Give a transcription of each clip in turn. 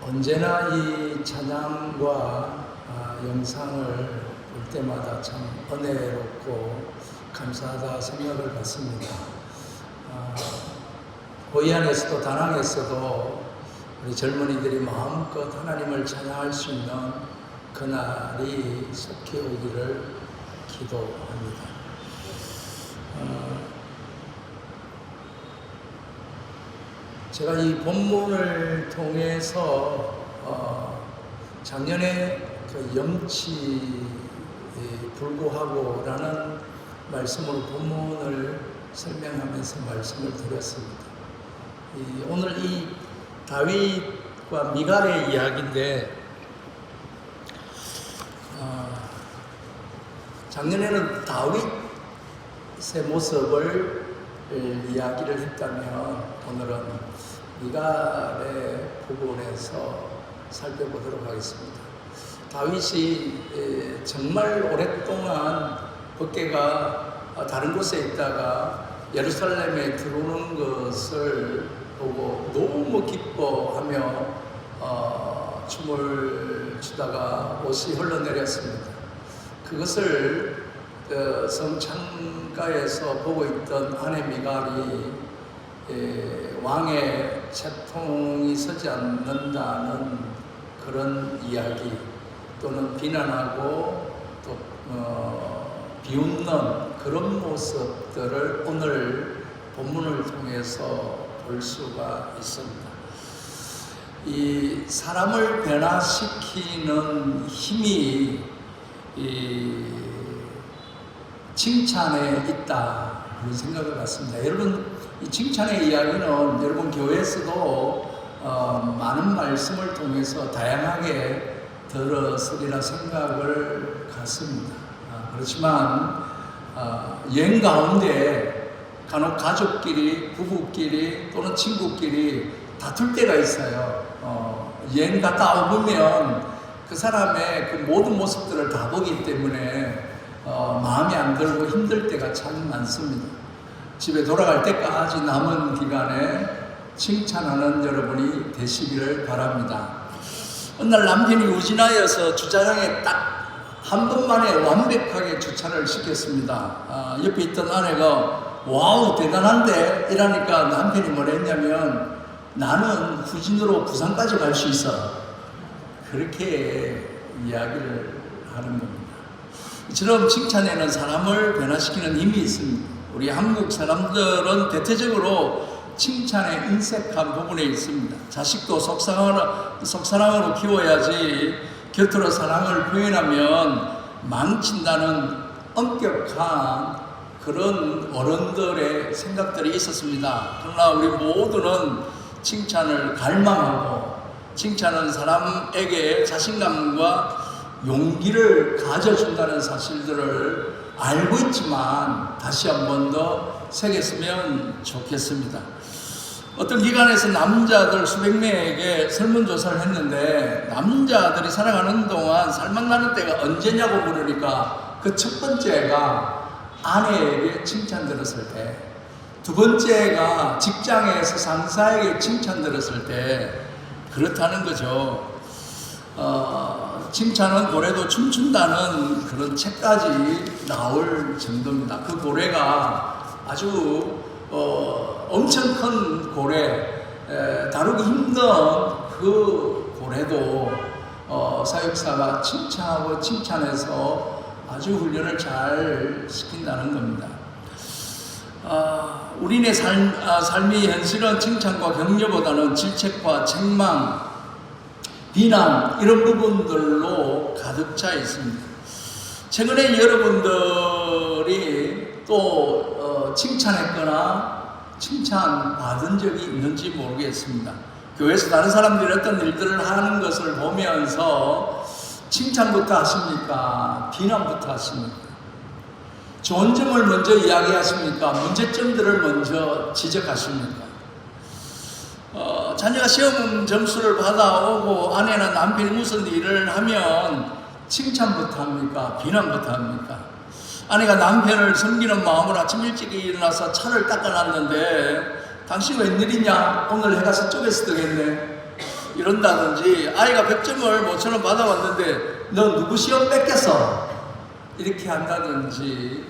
언제나 이 찬양과 영상을 볼 때마다 참 은혜롭고 감사하다 생각을 받습니다. 고이안에서도 다낭에서도 우리 젊은이들이 마음껏 하나님을 찬양할 수 있는 그날이 속히 오기를 기도합니다. 제가 이 본문을 통해서 작년에 그 염치에 불구하고라는 말씀으로 본문을 설명하면서 말씀을 드렸습니다. 오늘 이 다윗과 미갈의 이야기인데, 작년에는 다윗의 모습을 이야기를 했다면 오늘은 미갈의 부분에서 살펴보도록 하겠습니다. 다윗이 정말 오랫동안 법궤가 다른 곳에 있다가 예루살렘에 들어오는 것을 보고 너무 기뻐하며 춤을 추다가 옷이 흘러내렸습니다. 그것을 성창가에서 보고 있던 아내 미갈이 왕의 채통이 서지 않는다는 그런 이야기 또는 비난하고 또 비웃는 그런 모습들을 오늘 본문을 통해서 볼 수가 있습니다. 이 사람을 변화시키는 힘이 칭찬에 있다 그런 생각을 갖습니다. 여러분, 이 칭찬의 이야기는 여러분 교회에서도 많은 말씀을 통해서 다양하게 들었으리라 생각을 갖습니다. 그렇지만 여행 가운데 간혹 가족끼리, 부부끼리 또는 친구끼리 다툴 때가 있어요. 여행 갔다 오면 그 사람의 그 모든 모습들을 다 보기 때문에 마음이 안 들고 힘들 때가 참 많습니다. 집에 돌아갈 때까지 남은 기간에 칭찬하는 여러분이 되시기를 바랍니다. 어느 날 남편이 우진하여서 주차장에 딱 한 번만에 완벽하게 주차를 시켰습니다. 옆에 있던 아내가 와우 대단한데 이러니까 남편이 뭐라 했냐면 나는 후진으로 부산까지 갈 수 있어. 그렇게 이야기를 하는 겁니다. 이처럼 칭찬에는 사람을 변화시키는 힘이 있습니다. 우리 한국 사람들은 대체적으로 칭찬에 인색한 부분에 있습니다. 자식도 속사랑으로 키워야지 곁으로 사랑을 표현하면 망친다는 엄격한 그런 어른들의 생각들이 있었습니다. 그러나 우리 모두는 칭찬을 갈망하고 칭찬은 사람에게 자신감과 용기를 가져준다는 사실들을 알고 있지만 다시 한 번 더 새겼으면 좋겠습니다. 어떤 기관에서 남자들 수백 명에게 설문조사를 했는데 남자들이 살아가는 동안 살맛나는 때가 언제냐고 물으니까 그 첫 번째가 아내에게 칭찬 들었을 때, 두 번째가 직장에서 상사에게 칭찬 들었을 때 그렇다는 거죠. 칭찬은 고래도 춤춘다는 그런 책까지 나올 정도입니다. 그 고래가 아주 엄청 큰 고래, 다루기 힘든 그 고래도 사육사가 칭찬하고 칭찬해서 아주 훈련을 잘 시킨다는 겁니다. 우리네 삶의 현실은 칭찬과 격려보다는 질책과 책망, 비난 이런 부분들로 가득 차 있습니다. 최근에 여러분들이 또 칭찬했거나 칭찬받은 적이 있는지 모르겠습니다. 교회에서 다른 사람들이 어떤 일들을 하는 것을 보면서 칭찬부터 하십니까? 비난부터 하십니까? 좋은 점을 먼저 이야기하십니까? 문제점들을 먼저 지적하십니까? 자녀가 시험 점수를 받아오고 아내나 남편이 무슨 일을 하면 칭찬부터 합니까? 비난부터 합니까? 아내가 남편을 섬기는 마음으로 아침 일찍 일어나서 차를 닦아놨는데 당신 웬일이냐? 오늘 해가 서쪽에서 뜨겠네. 이런다든지, 아이가 100점을 모처럼 받아왔는데 너 누구 시험 뺏겼어? 이렇게 한다든지,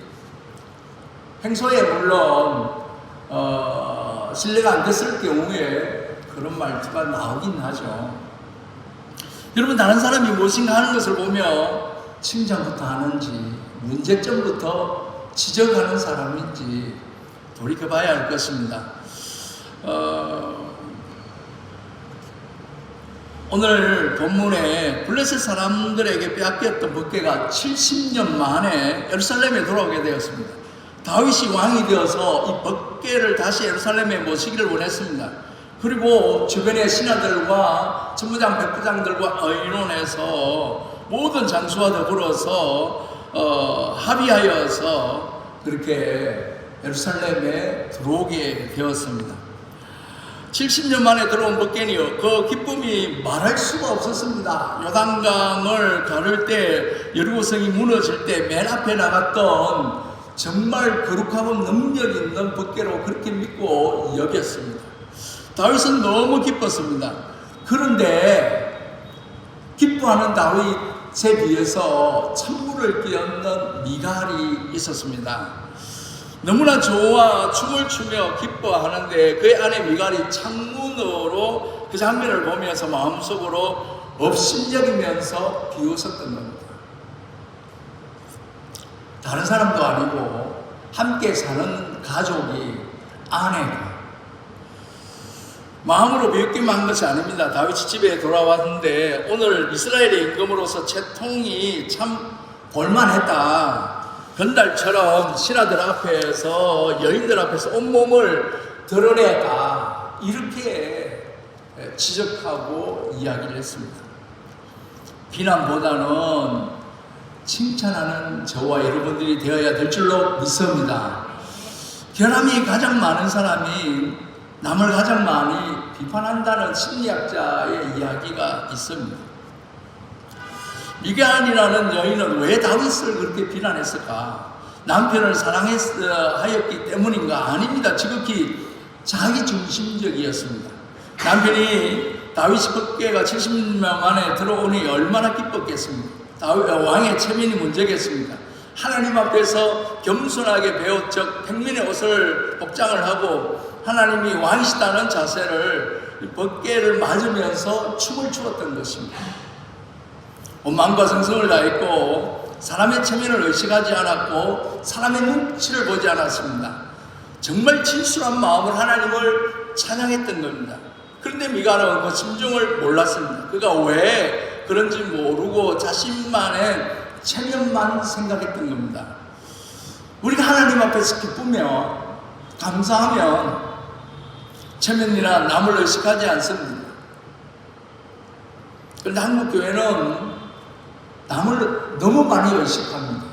행소에 물론 신뢰가 안 됐을 경우에 그런 말투가 나오긴 하죠. 여러분, 다른 사람이 무엇인가 하는 것을 보며 칭찬부터 하는지 문제점부터 지적하는 사람인지 돌이켜봐야 할 것입니다. 오늘 본문에 블레셋 사람들에게 빼앗겼던 법궤가 70년 만에 예루살렘에 돌아오게 되었습니다. 다윗이 왕이 되어서 이 법궤를 다시 예루살렘에 모시기를 원했습니다. 그리고 주변의 신하들과 천부장, 백부장들과 의논해서 모든 장수와 더불어서 합의하여서 그렇게 예루살렘에 들어오게 되었습니다. 70년 만에 들어온 법궤니요, 그 기쁨이 말할 수가 없었습니다. 요단강을 가를 때, 여리고성이 무너질 때 맨 앞에 나갔던 정말 거룩하고 능력 있는 법궤로 그렇게 믿고 여겼습니다. 다윗은 너무 기뻤습니다. 그런데 기뻐하는 다윗에 비해서 찬물을 끼얹는 미갈이 있었습니다. 너무나 좋아 춤을 추며 기뻐하는데 그의 아내 미갈이 창문으로 그 장면을 보면서 마음속으로 업신여기면서 비웃었던 겁니다. 다른 사람도 아니고 함께 사는 가족이, 아내가 마음으로 비웃기만 한 것이 아닙니다. 다윗이 집에 돌아왔는데 오늘 이스라엘의 임금으로서 채통이 참 볼만했다. 건달처럼 신하들 앞에서, 여인들 앞에서 온몸을 드러내다, 이렇게 지적하고 이야기를 했습니다. 비난보다는 칭찬하는 저와 여러분들이 되어야 될 줄로 믿습니다. 결함이 가장 많은 사람이 남을 가장 많이 비판한다는 심리학자의 이야기가 있습니다. 미갈이라는 여인은 왜 다윗을 그렇게 비난했을까? 남편을 사랑하였기 때문인가? 아닙니다. 지극히 자기중심적이었습니다. 남편이 다윗이 법궤가 70년 만에 들어오니 얼마나 기뻤겠습니까? 왕의 체면이 문제겠습니다. 하나님 앞에서 겸손하게 배우적 백민의 옷을 복장을 하고 하나님이 왕이시다는 자세를, 법궤를 맞으면서 춤을 추었던 것입니다. 온 마음과 정성을 다했고 사람의 체면을 의식하지 않았고 사람의 눈치를 보지 않았습니다. 정말 진실한 마음으로 하나님을 찬양했던 겁니다. 그런데 미갈은 그 심정을 몰랐습니다. 그가 왜 그런지 모르고 자신만의 체면만 생각했던 겁니다. 우리가 하나님 앞에서 기쁘며 감사하면 체면이나 남을 의식하지 않습니다. 그런데 한국 교회는 남을 너무 많이 의식합니다.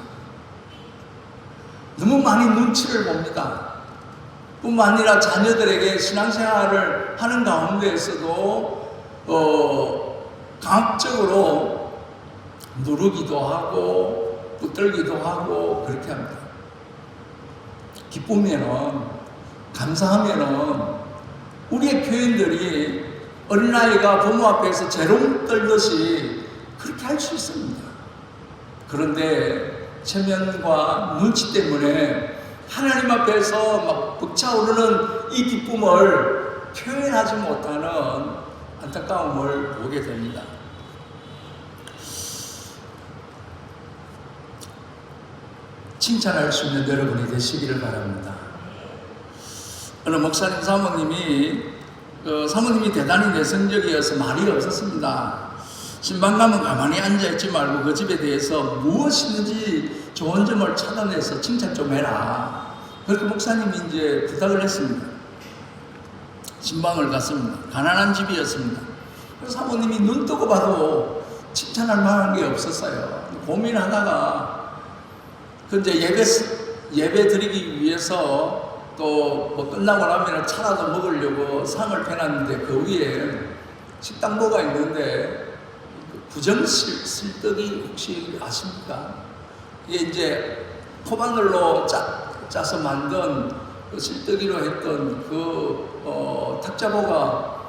너무 많이 눈치를 봅니다. 뿐만 아니라 자녀들에게 신앙생활을 하는 가운데에서도 강압적으로 누르기도 하고 붙들기도 하고 그렇게 합니다. 기쁘면은, 감사하면은 우리의 표현들이 어린아이가 부모 앞에서 재롱 떨듯이 그렇게 할 수 있습니다. 그런데 체면과 눈치 때문에 하나님 앞에서 막 벅차오르는 이 기쁨을 표현하지 못하는 안타까움을 보게 됩니다. 칭찬할 수 있는 여러분이 되시기를 바랍니다. 어느 목사님 사모님이 대단히 내성적이어서 말이 없었습니다. 신방 가면 가만히 앉아있지 말고 그 집에 대해서 무엇이든지 좋은 점을 찾아내서 칭찬 좀 해라. 그렇게 목사님이 이제 부탁을 했습니다. 신방을 갔습니다. 가난한 집이었습니다. 그래서 사모님이 눈 뜨고 봐도 칭찬할 만한 게 없었어요. 고민하다가 이제 예배 드리기 위해서 또 뭐 끝나고 나면 차라도 먹으려고 상을 펴놨는데 그 위에 식당보가 있는데 부정실떡이 혹시 아십니까? 이게 이제 포마늘로 짜서 만든 그 실떡이로 했던 그 탁자보가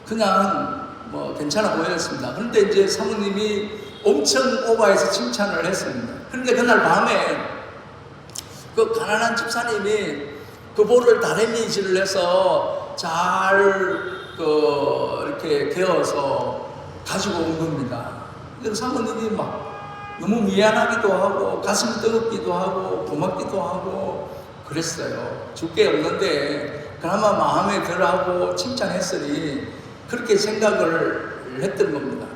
그냥 뭐 괜찮아 보였습니다. 그런데 이제 사모님이 엄청 오버해서 칭찬을 했습니다. 그런데 그날 밤에 그 가난한 집사님이 그 볼을 다래미질을 해서 잘 이렇게 개어서 가지고 온 겁니다. 근데 사모님이 막 너무 미안하기도 하고 가슴이 뜨겁기도 하고 고맙기도 하고 그랬어요. 줄 게 없는데 그나마 마음에 덜하고 칭찬했으니 그렇게 생각을 했던 겁니다.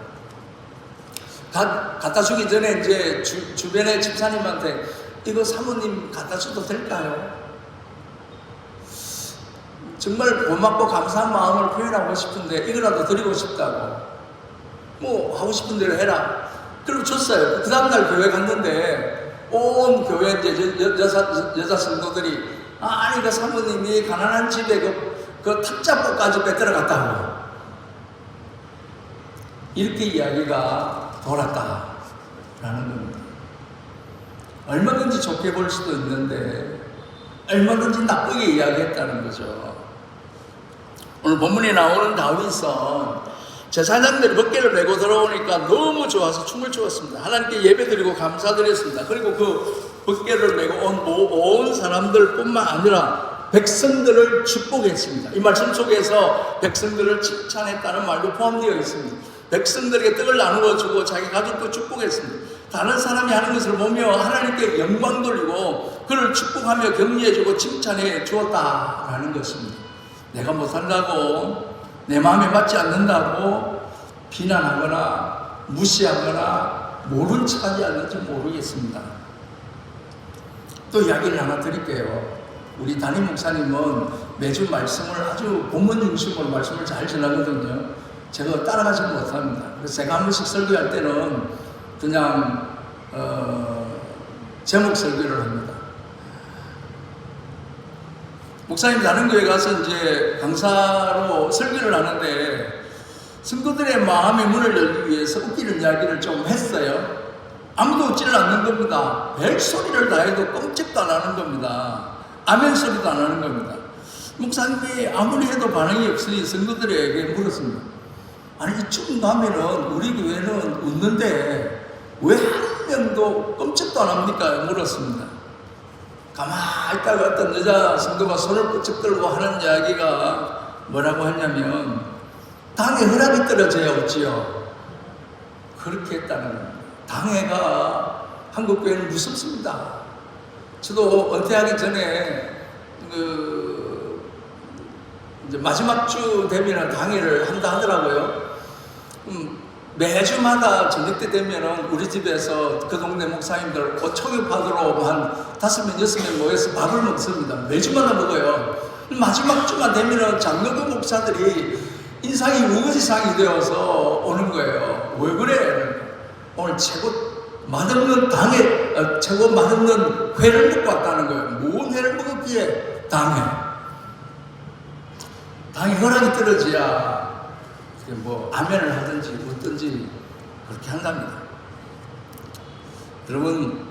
갖다 주기 전에 이제 주변의 집사님한테 이거 사모님 갖다 줘도 될까요? 정말 고맙고 감사한 마음을 표현하고 싶은데 이거라도 드리고 싶다고. 뭐 하고 싶은 대로 해라. 그리고 줬어요. 그 다음날 교회 갔는데 온 교회 이제 여자 성도들이 아니 그 사모님이 가난한 집에 그 탁자보까지 빼들어 갔다고. 이렇게 이야기가 돌았다라는 겁니다. 얼마든지 좋게 볼 수도 있는데 얼마든지 나쁘게 이야기했다는 거죠. 오늘 본문에 나오는 다윗은 제사장들이 벗개를 메고 들어오니까 너무 좋아서 춤을 추었습니다. 하나님께 예배드리고 감사드렸습니다. 그리고 그 벗개를 메고 온 사람들뿐만 아니라 백성들을 축복했습니다. 이 말씀 속에서 백성들을 칭찬했다는 말도 포함되어 있습니다. 백성들에게 떡을 나누어 주고 자기 가족도 축복했습니다. 다른 사람이 하는 것을 보며 하나님께 영광 돌리고 그를 축복하며 격려해 주고 칭찬해 주었다라는 것입니다. 내가 못한다고 내 마음에 맞지 않는다고 비난하거나 무시하거나 모른 척하지 않는지 모르겠습니다. 또 이야기를 하나 드릴게요. 우리 담임 목사님은 매주 말씀을 아주 본문 중심으로 말씀을 잘 전하거든요. 제가 따라가지 못합니다. 그래서 제가 한 번씩 설교할 때는 그냥 제목 설교를 합니다. 목사님 다른 교회 가서 이제 강사로 설교를 하는데 성도들의 마음의 문을 열기 위해서 웃기는 이야기를 좀 했어요. 아무도 웃지를 않는 겁니다. 벨소리를 다 해도 꼼짝도 안 하는 겁니다. 아멘 소리도 안 하는 겁니다. 목사님이 아무리 해도 반응이 없으니 성도들에게 물었습니다. 아니 이쯤 가면은 우리 교회는 웃는데 왜 한 명도 꼼짝도 안 합니까? 물었습니다. 가만히 있다가 어떤 여자 성도가 손을 끄적 들고 하는 이야기가 뭐라고 했냐면 당에 혈압이 떨어져야 웃지요. 그렇게 했다는 겁니다. 당회가 한국 교회는 무섭습니다. 저도 은퇴하기 전에 이제 마지막 주 되면 당회를 한다 하더라고요. 매주마다 저녁 때 되면은 우리 집에서 그 동네 목사님들 초급파도로 한 5명, 6명 모여서 밥을 먹습니다. 매주마다 먹어요. 마지막 주만 되면은 장로교 목사들이 인상이 우거지상이 되어서 오는 거예요. 왜 그래? 오늘 최고 맛없는 최고 맛없는 회를 먹고 왔다는 거예요. 뭔 회를 먹었기에 당회 혈압이 떨어져야 뭐 아멘을 하든지 웃든지 그렇게 한답니다. 여러분,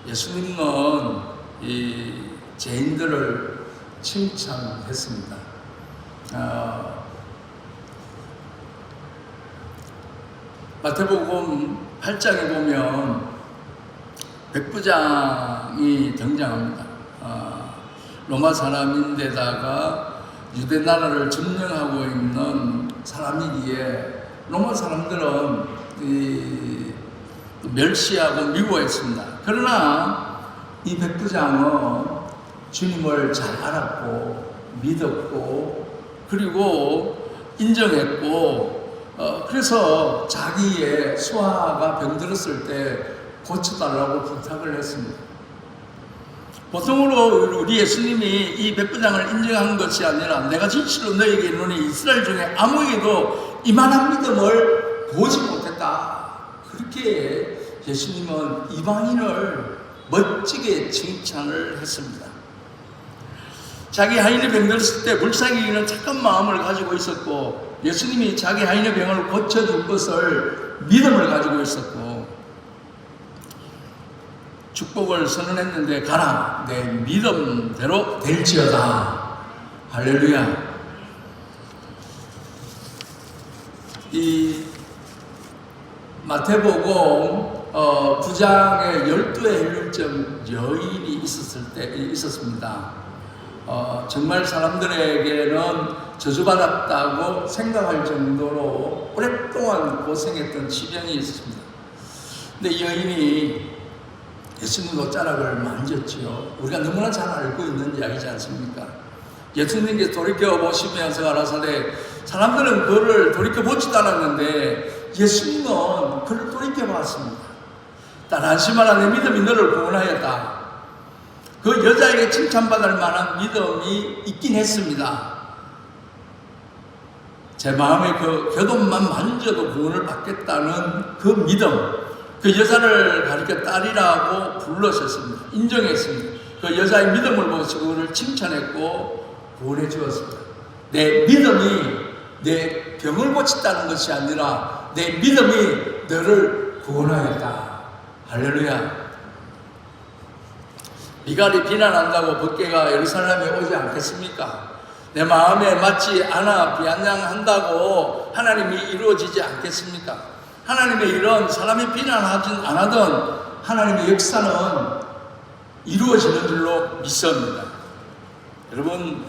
예수님은 이 죄인들을 칭찬했습니다. 마태복음 8장에 보면 백부장이 등장합니다. 로마 사람인데다가 유대 나라를 점령하고 있는 사람이기에 로마 사람들은 멸시하고 미워했습니다. 그러나 이 백부장은 주님을 잘 알았고 믿었고 그리고 인정했고 그래서 자기의 수하가 병들었을 때 고쳐달라고 부탁을 했습니다. 보통으로 우리 예수님이 이 백부장을 인정한 것이 아니라 내가 진실로 너에게 이르노니 이스라엘 중에 아무에게도 이만한 믿음을 보지 못했다. 그렇게 예수님은 이방인을 멋지게 칭찬을 했습니다. 자기 하인의 병들었을 때 불쌍히 착한 마음을 가지고 있었고 예수님이 자기 하인의 병을 고쳐줄 것을 믿음을 가지고 있었고 축복을 선언했는데 가라 내 믿음대로 될지어다. 할렐루야. 이 마태복음 9장에 12의 헬륨점 여인이 있었습니다. 정말 사람들에게는 저주받았다고 생각할 정도로 오랫동안 고생했던 지병이 있었습니다. 근데 이 여인이 예수님 옷자락을 만졌지요. 우리가 너무나 잘 알고 있는 이야기지 않습니까? 예수님께 돌이켜보시면서 가라사대 사람들은 그를 돌이켜보지도 않았는데 예수님은 그를 돌이켜봤습니다. 단 한시마나 내 믿음이 너를 구원하였다. 그 여자에게 칭찬받을 만한 믿음이 있긴 했습니다. 제 마음에 그 교동만 만져도 구원을 받겠다는 그 믿음, 그 여자를 가리켜 딸이라고 불러셨습니다. 인정했습니다. 그 여자의 믿음을 보시고 그를 칭찬했고 구원해 주었습니다. 내 믿음이 내 병을 고쳤다는 것이 아니라 내 믿음이 너를 구원하였다. 할렐루야. 미갈이 비난한다고 법궤가 예루살렘에 오지 않겠습니까? 내 마음에 맞지 않아 비아냥한다고 하나님이 이루어지지 않겠습니까? 하나님의 일은 사람이 비난하진 않아도 하나님의 역사는 이루어지는 줄로 믿습니다. 여러분,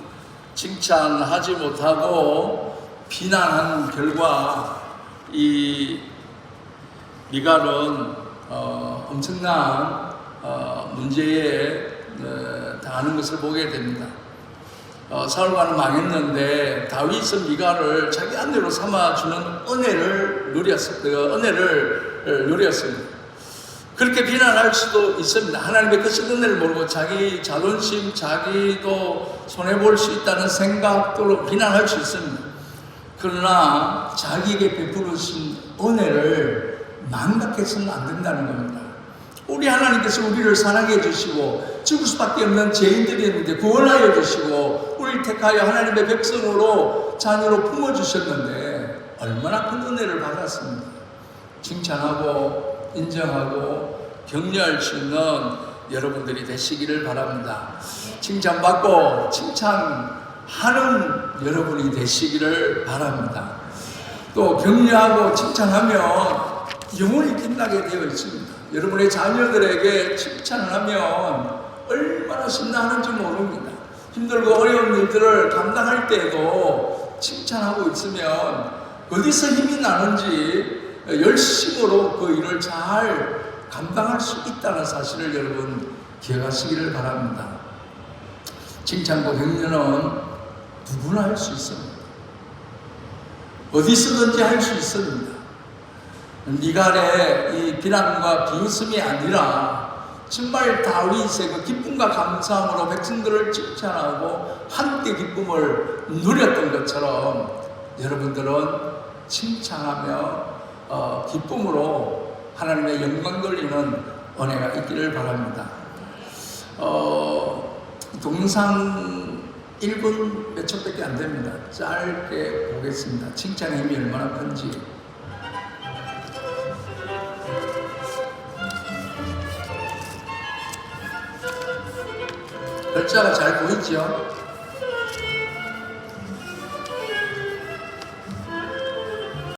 칭찬하지 못하고 비난한 결과 이 미갈은 엄청난 문제에 당하는 것을 보게 됩니다. 사울과는 망했는데 다윗은 미갈을 자기 아내로 삼아주는 은혜를 누렸습니다. 그렇게 비난할 수도 있습니다. 하나님의 그 은혜를 모르고 자기 자존심, 자기도 손해볼 수 있다는 생각으로 비난할 수 있습니다. 그러나 자기에게 베푸신 은혜를 망각해서는 안 된다는 겁니다. 우리 하나님께서 우리를 사랑해 주시고 죽을 수밖에 없는 죄인들이었는데 구원하여 주시고 우리를 택하여 하나님의 백성으로 자녀로 품어주셨는데 얼마나 큰 은혜를 받았습니까? 칭찬하고 인정하고 격려할 수 있는 여러분들이 되시기를 바랍니다. 칭찬받고 칭찬하는 여러분이 되시기를 바랍니다. 또 격려하고 칭찬하면 영혼이 빛나게 되어 있습니다. 여러분의 자녀들에게 칭찬을 하면 얼마나 신나하는지 모릅니다. 힘들고 어려운 일들을 감당할 때에도 칭찬하고 있으면 어디서 힘이 나는지 열심으로 그 일을 잘 감당할 수 있다는 사실을 여러분 기억하시기를 바랍니다. 칭찬과 격려는 누구나 할 수 있습니다. 어디서든지 할 수 있습니다. 미갈의 이 비난과 비웃음이 아니라 정말 다윗의 그 기쁨과 감사함으로 백성들을 칭찬하고 함께 기쁨을 누렸던 것처럼 여러분들은 칭찬하며 기쁨으로 하나님의 영광 돌리는 은혜가 있기를 바랍니다. 동영상 1분 몇 초밖에 안 됩니다. 짧게 보겠습니다. 칭찬의 힘이 얼마나 큰지. 글자가 잘 보이죠?